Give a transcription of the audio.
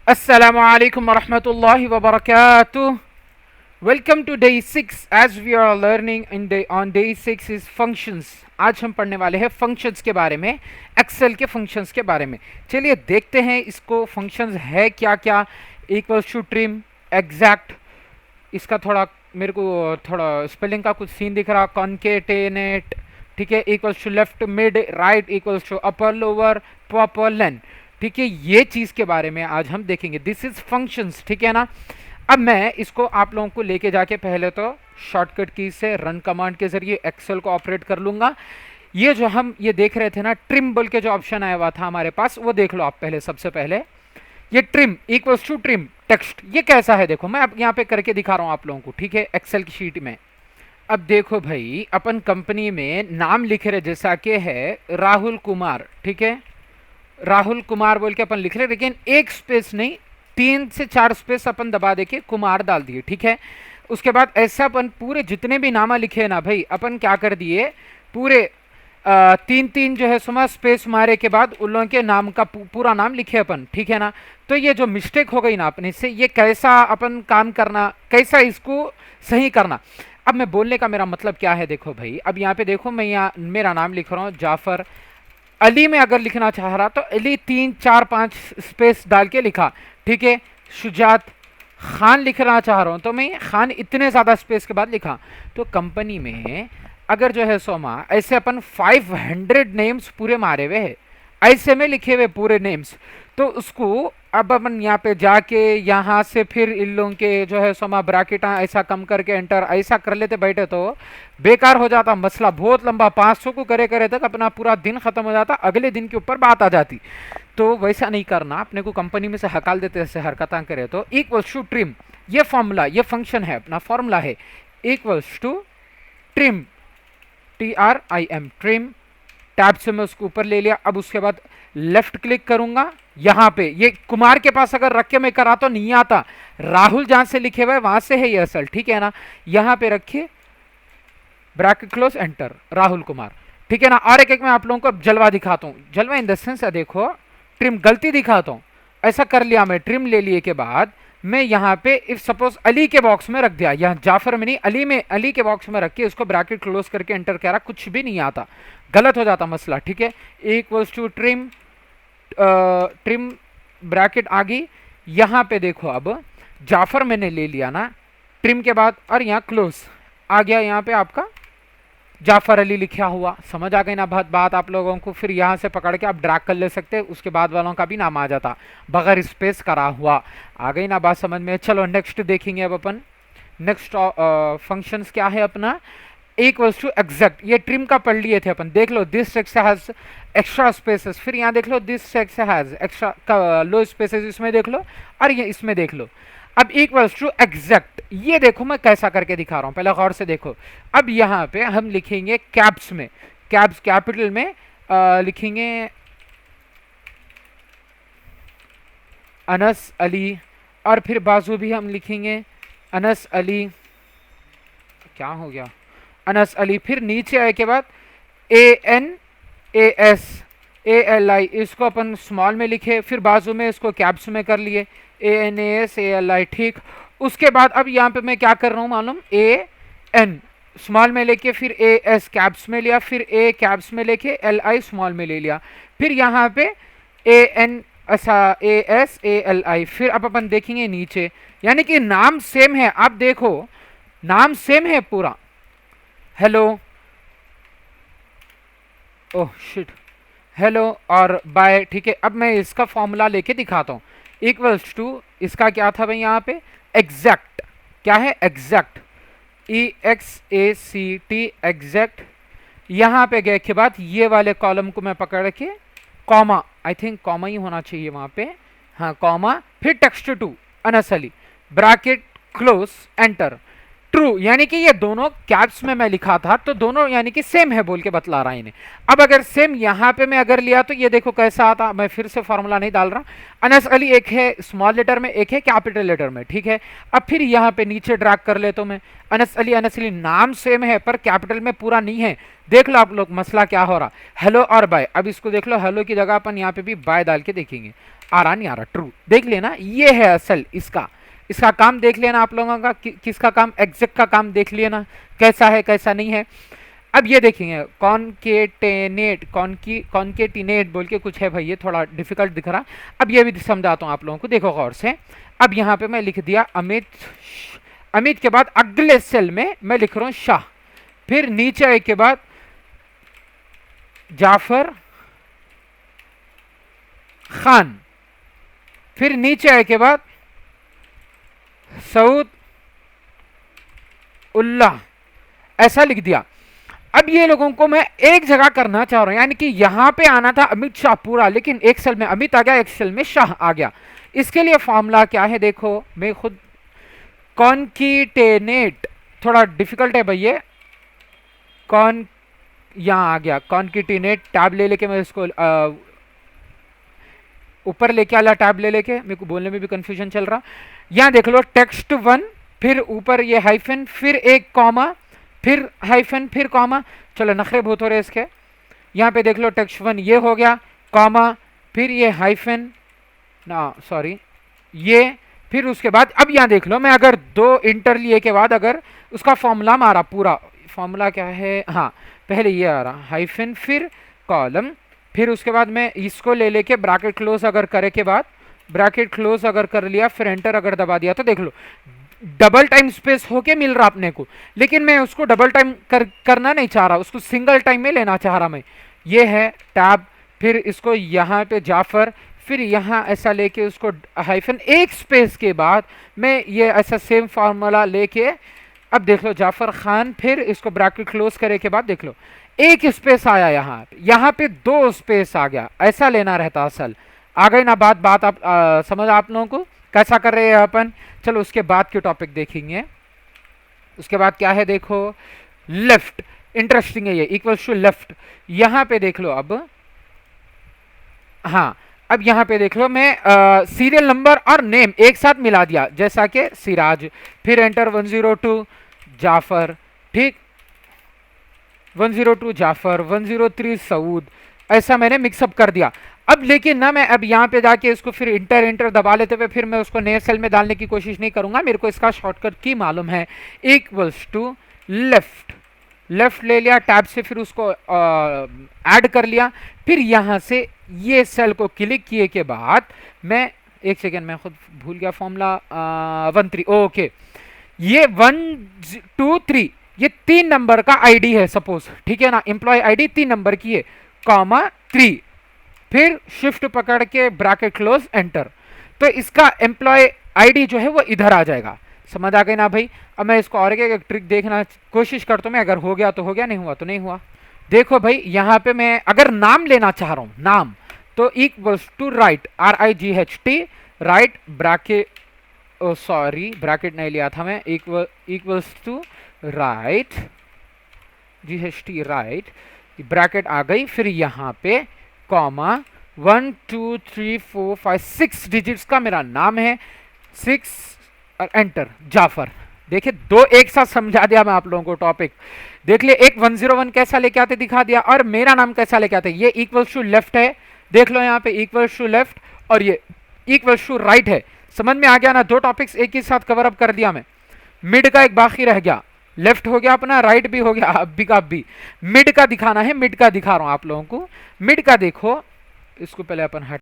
Assalamu alaikum wa rahmatullahi wa barakatuh. Welcome to day 6 as we are learning on day 6 is functions. आज हम पढ़ने वाले हैं functions के बारे में, एक्सेल के functions के बारे में. चलिए देखते हैं इसको functions है क्या क्या. इक्वल्स टू ट्रिम, एग्जैक्ट, इसका थोड़ा मेरे को थोड़ा स्पेलिंग का कुछ सीन दिख रहा, कॉन्केटेनेट, ठीक है, equals to left, mid, right, equals to upper, lower, proper, len. ठीक है, ये चीज के बारे में आज हम देखेंगे. दिस इज फंक्शंस, ठीक है ना. अब मैं इसको आप लोगों को लेके जाके पहले तो शॉर्टकट की से रन कमांड के जरिए एक्सेल को ऑपरेट कर लूंगा. ये जो हम ये देख रहे थे ना, ट्रिम बोल के जो ऑप्शन आया हुआ था हमारे पास, वो देख लो आप पहले. सबसे पहले ये trim equals to trim text, ये कैसा है देखो, मैं अब यहाँ पे करके दिखा रहा हूँ आप लोगों को, ठीक है, एक्सेल की शीट में. अब देखो भाई, अपन कंपनी में नाम लिख रहे जैसा कि है राहुल कुमार, ठीक है, राहुल कुमार बोल के अपन लिख रहे, लेकिन एक स्पेस नहीं, 3 से 4 स्पेस अपन दबा दे के कुमार डाल दिए, ठीक है. उसके बाद ऐसा अपन पूरे जितने भी नामा लिखे ना भाई, अपन क्या कर दिए, पूरे 3 3 जो है सुमा स्पेस मारे के बाद उन लोगों के नाम का पूरा नाम लिखे अपन, ठीक है ना. तो ये जो मिस्टेक हो गई ना अपने से, ये कैसा अपन काम करना, कैसा इसको सही करना. अब मैं बोलने का मेरा मतलब क्या है, देखो भाई, अब यहाँ पे देखो, मैं यहाँ मेरा नाम लिख रहा हूँ जाफर. अली में अगर लिखना चाह रहा तो अली 3 4 5 स्पेस डाल के लिखा, ठीक है. शुजात खान लिखना चाह रहा हूं तो मैं खान इतने ज्यादा स्पेस के बाद लिखा. तो कंपनी में अगर जो है सोमा ऐसे अपन 500 नेम्स पूरे मारे हुए हैं, ऐसे में लिखे हुए पूरे नेम्स, तो उसको अब अपन यहाँ पे जाके यहाँ से फिर इन लोगों के जो है सोमा ब्रैकेट ऐसा कम करके एंटर ऐसा कर लेते बैठे तो बेकार हो जाता मसला, बहुत लंबा, 500 को करे करे तक अपना पूरा दिन खत्म हो जाता, अगले दिन के ऊपर बात आ जाती. तो वैसा नहीं करना, अपने को कंपनी में से हकाल देते ऐसे हरकतें करे. तो इक्वल्स टू ट्रिम, ये फॉर्मूला, ये फंक्शन है अपना, फॉर्मूला है equals to trim, TRIM, trim. Tab से मैं उसको ऊपर ले लिया. अब उसके बाद लेफ्ट क्लिक करूंगा, यहां पे ये कुमार के पास अगर रख के मैं करा तो नहीं आता, राहुल जहां से लिखे हुए वहां से है ये असल, ठीक है ना. यहां पे रखिए, bracket close, enter, Rahul Kumar, ठीक है ना. और एक एक मैं आप लोगों को जलवा दिखाता हूं, जलवा इन द सेंस, देखो ट्रिम गलती दिखाता हूं. ऐसा कर लिया मैं, ट्रिम ले लिए के बाद मैं यहाँ पे इफ सपोज अली के बॉक्स में रख दिया, यहाँ जाफर में नहीं अली में, अली के बॉक्स में रख के उसको ब्रैकेट क्लोज करके एंटर करा, कुछ भी नहीं आता, गलत हो जाता मसला, ठीक है. Equals to trim, trim bracket आ गई. यहाँ पे देखो अब जाफर मैंने ले लिया ना ट्रिम के बाद, और यहाँ क्लोज आ गया, यहाँ पे आपका जाफर अली लिखा हुआ. समझ आ गई ना बात आप लोगों को. फिर यहाँ से पकड़ के आप ड्रैग कर ले सकते, उसके बाद वालों का भी नाम आ जाता बगैर स्पेस करा हुआ. आ गई ना बात समझ में. चलो नेक्स्ट देखेंगे अब अपन. नेक्स्ट फंक्शंस क्या है अपना, इक्वल्स टू एग्जैक्ट. ये ट्रिम का पढ़ लिए थे अपन, देख लो this text has extra spaces. फिर यहाँ देख लो दिस टेक्स्ट हैज एक्स्ट्रा लो स्पेसेस, इसमें देख लो, और ये इसमें देख लो. अब इक्वल्स टू एग्जैक्ट, ये देखो मैं कैसा करके दिखा रहा हूं, पहले गौर से देखो. अब यहाँ पे हम लिखेंगे कैप्स में, कैप्स कैपिटल में लिखेंगे अनस अली, और फिर बाजू भी हम लिखेंगे अनस अली. क्या हो गया, अनस अली. फिर नीचे आए के बाद ANASALI, इसको अपन स्मॉल में लिखे, फिर बाजू में इसको कैप्स में कर लिए ANASALI, ठीक. उसके बाद अब यहाँ पे मैं क्या कर रहा हूँ मालूम, AN स्मॉल में लेके फिर AS कैप्स में लिया, फिर A कैप्स में लेके LI स्मॉल में ले लिया, फिर यहाँ पे AN ASALI. फिर अब अपन देखेंगे नीचे, यानी कि नाम सेम है, आप देखो नाम सेम है पूरा, हेलो, ओह शिट, हेलो और बाय, ठीक है. अब मैं इसका फॉर्मूला लेके दिखाता हूँ. इक्वल्स टू, इसका क्या था भाई यहाँ पे, एग्जैक्ट. क्या है एग्जैक्ट, EXACT, एग्जैक्ट. यहाँ पे गए के बाद ये वाले कॉलम को मैं पकड़ के कॉमा, आई थिंक कॉमा ही होना चाहिए वहां पे, हाँ कॉमा, फिर टेक्स्ट टू अनस अली, ब्रैकेट क्लोज, एंटर, ट्रू. यानी कि ये दोनों कैप्स में मैं लिखा था, तो दोनों यानी कि सेम है बोल के बतला रहा है इन्हें. अब अगर सेम यहाँ पे मैं अगर लिया तो ये देखो कैसा आता. मैं फिर से फॉर्मूला नहीं डाल रहा. अनस अली एक है स्मॉल लेटर में, एक है कैपिटल लेटर में, ठीक है. अब फिर यहाँ पे नीचे ड्रैग कर ले तो मैं अनस अली नाम सेम है पर कैपिटल में पूरा नहीं है. देख लो आप लोग मसला क्या हो रहा, हेलो और बाय. अब इसको देख लो, हेलो की जगह अपन यहाँ पे भी बाय डाल के देखेंगे. आ रहा नहीं आ रहा, ट्रू। देख लेना, ये है असल इसका इसका काम देख लेना आप लोगों का, किसका काम, एग्जैक्ट का काम देख लेना कैसा है कैसा नहीं है। अब ये देखेंगे कॉन्केटेनेट, कॉन्केटिनेट बोल के कुछ है भाई, ये थोड़ा डिफिकल्ट दिख रहा। अब ये भी समझाता हूँ आप लोगों को, देखो गौर से। अब यहाँ पे मैं लिख दिया अमित, अमित के बाद अगले सेल में मैं लिख रहा हूँ शाह, फिर नीचे आए के बाद जाफर खान, फिर नीचे आए के बाद सऊद उल्लाह, ऐसा लिख दिया। अब ये लोगों को मैं एक जगह करना चाह रहा हूं, यानी कि यहां पे आना था अमित शाह पूरा, लेकिन एक सेल में अमित आ गया, एक सेल में शाह आ गया। इसके लिए फॉर्मूला क्या है देखो, मैं खुद कॉन्कीटेनेट, थोड़ा डिफिकल्ट है भैया, कॉन यहां आ गया कॉन्कीटेनेट, टैब ले लेके मैं इसको ऊपर लेके आला, टैब ले लेके, मेरे को बोलने में भी कंफ्यूजन चल रहा। यहां देख लो टेक्स्ट 1, फिर ऊपर ये हाइफन, फिर एक कॉमा, फिर हाइफन, फिर कॉमा। चलो नखरे बहुत हो रहे इसके। यहाँ पे देख लो टेक्स्ट 1 ये हो गया, कॉमा, फिर ये हाइफन, ना सॉरी ये, फिर उसके बाद अब यहाँ देख लो, मैं अगर 2 इंटर लिए के बाद अगर उसका फॉर्मूला मारा, पूरा फॉर्मूला क्या है, हाँ पहले ये आ रहा हाइफन, फिर कॉलम, फिर उसके बाद मैं इसको ले लेके ब्रैकेट क्लोज अगर करे के बाद, ब्रैकेट क्लोज अगर कर लिया, फिर एंटर अगर दबा दिया, तो देख लो डबल टाइम स्पेस होके मिल रहा अपने को, लेकिन मैं उसको डबल टाइम करना नहीं चाह रहा, उसको सिंगल टाइम में लेना चाह रहा मैं। ये है टैब, फिर इसको यहाँ पे जाफर, फिर यहाँ ऐसा लेके उसको हाइफन, एक स्पेस के बाद मैं ये ऐसा सेम फार्मूला लेके, अब देख लो जाफर खान, फिर इसको ब्रैकेट क्लोज करे के बाद देख लो एक स्पेस आया, यहाँ पे 2 स्पेस आ गया, ऐसा लेना रहता असल। आ गई ना बात आप समझ आप लोगों को कैसा कर रहे हैं अपन। चलो उसके बाद के टॉपिक देखेंगे। उसके बाद क्या है देखो, लेफ्ट, इंटरेस्टिंग है ये, इक्वल्स टू लेफ्ट। यहां पे देख लो अब, हाँ अब यहां पे देख लो मैं सीरियल नंबर और नेम एक साथ मिला दिया, जैसा कि सिराज, फिर एंटर 102 जाफर, ठीक 102 जाफर, 103 सऊद, ऐसा मैंने मिक्सअप कर दिया। अब लेकिन ना मैं अब यहाँ पे जाके इसको फिर इंटर दबा लेते हुए फिर मैं उसको नए सेल में डालने की कोशिश नहीं करूंगा, मेरे को इसका शॉर्टकट की मालूम है, इक्वल्स टू लेफ्ट, लेफ्ट ले लिया टैब से, फिर उसको ऐड कर लिया, फिर यहाँ से ये सेल को क्लिक किए के बाद मैं, एक सेकेंड मैं खुद भूल गया फॉर्मूला, 1 3, ओके, ये 1 2 3 ये 3 नंबर का आईडी है सपोज, ठीक है ना, एम्प्लॉय आईडी 3 नंबर की है, कॉमा 3, फिर शिफ्ट पकड़ के ब्रैकेट क्लोज एंटर, तो इसका एम्प्लॉय आईडी जो है वो इधर आ जाएगा। समझ आ गई ना भाई। अब मैं इसको और एक ट्रिक देखना कोशिश करता हूँ मैं, अगर हो गया तो हो गया, नहीं हुआ तो नहीं हुआ। देखो भाई यहाँ पे मैं अगर नाम लेना चाह रहा हूँ, नाम, तो equals to right, RIGHT, right bracket, oh sorry bracket नहीं लिया था मैं, equals to right GHT, right, bracket आ गई, फिर यहाँ पे कॉमा 1 2 3 4 5 6 डिजिट्स का मेरा नाम है, 6 और एंटर जाफर। देखिए 2 एक साथ समझा दिया मैं आप लोगों को टॉपिक। देख लिए एक 101 कैसा लेके आते दिखा दिया, और मेरा नाम कैसा लेके आते, ये इक्वल्स टू लेफ्ट है, देख लो यहाँ पे इक्वल्स टू लेफ्ट, और ये इक्वल्स टू राइट है। समझ में आ गया ना, 2 टॉपिक्स एक ही साथ कवर अप कर दिया मैं। मिड का एक बाकी रह गया, लेफ्ट हो गया अपना, राइट भी हो गया, अब भी मिड का दिखाना है, मिड का दिखा रहा हूं आप लोगों को। मिड का देखो, इसको पहले अपन हट